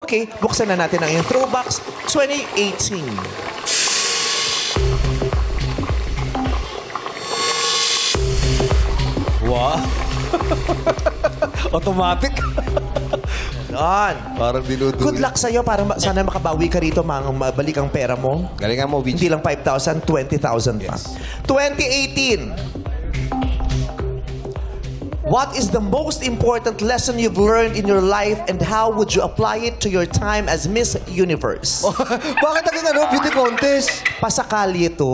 Okay, buksan na natin ang iyong Throwbacks 2018. Wow. Automatic. Yan. Parang dinudulo. Good luck sa'yo para sana makabawi ka rito, mabalik ang pera mo. Galingan mo, Vinci. Hindi lang 5,000, 20,000 pa. 2018. What is the most important lesson you've learned in your life and how would you apply it to your time as Miss Universe? Bakit naging beauty contest? Pasakali ito.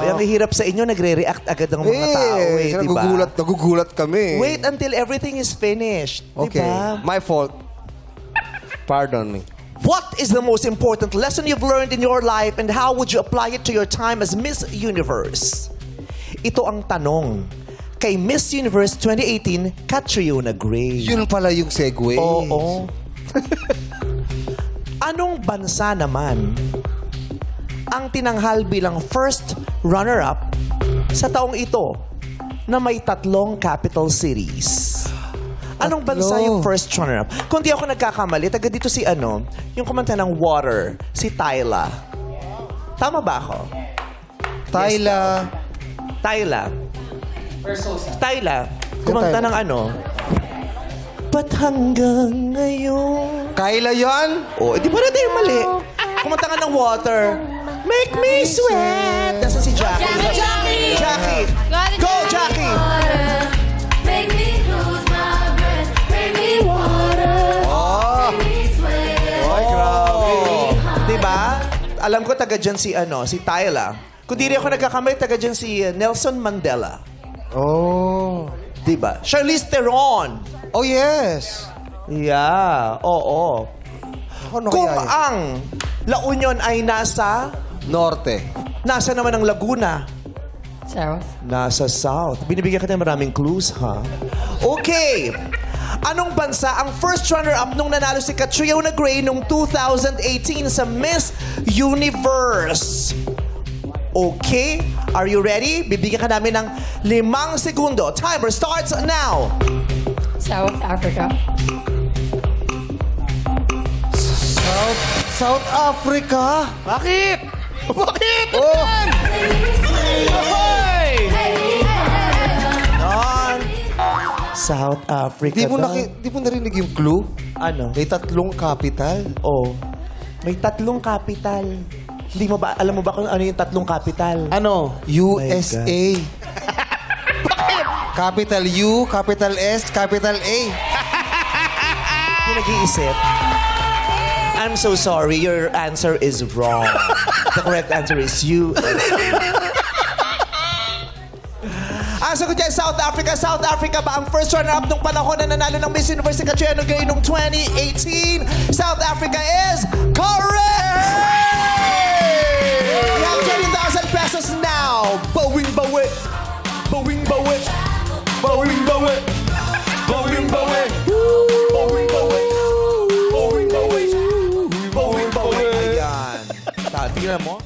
Yung hirap sa inyo, nagre-react agad ng mga tao. Diba? Nagugulat kami. Wait until everything is finished. Okay. Diba? My fault. Pardon me. What is the most important lesson you've learned in your life and how would you apply it to your time as Miss Universe? Ito ang tanong kay Miss Universe 2018, Catriona Gray. Yun pala yung segue. Oo. Anong bansa naman ang tinanghal bilang first runner-up sa taong ito na may 3 capital cities? Anong bansa yung first runner-up? Kung di ako nagkakamali, taga dito si yung kumanta ng Water, si Tyla. Tama ba ako? Tyla. Tyla. Tyla. Kumanta ng Ba't hanggang ngayon? Kyla yan? Oh, di ba natin yung mali? Kumanta nga ng Water. Make me sweat. Nasaan si Jackie? Jackie! Go, Jackie! Make me lose my breath. Bring me water. Make me sweat. Ay, grabe. Diba? Alam ko taga dyan si Tyla. Kung di rin ako nagkakamali, taga dyan si Nelson Mandela. Oh. Diba? Charlize Theron. Oh, yes. Yeah, oo. Ano Kung kaya yun? ang La Union ay nasa naman ang Laguna? South. Nasa South. Binibigyan kita ng maraming clues, ha? Okay. Anong bansa ang first runner-up nung nanalo si Catriona Gray nung 2018 sa Miss Universe? Okay? Are you ready? Bibigyan ka namin ng 5 segundo. Timer starts now. South Africa. South Africa? Bakit? Bakit? Oh! Hoy! Non. South Africa Di mo narinig yung clue? Ano? May 3 capital. Oh. May 3 capital. Alam mo ba kung ano yung 3 capital? Ano? USA. Capital U, capital S, capital A. Yung nag-iisip. I'm so sorry, your answer is wrong. The correct answer is U. Ang sagot niya, South Africa. South Africa ba ang first runner-up nung panahon na nanalo ng Miss Universe Catriona Gray noong 2018? South Africa is correct! We have 20,000 pesos now. Bawing bawi. Bawing bawi. Bawing bawi. Bawing bawi. Bawing bawi. Bawing bawi. Bawing bawi. Ayan. Tingnan mo.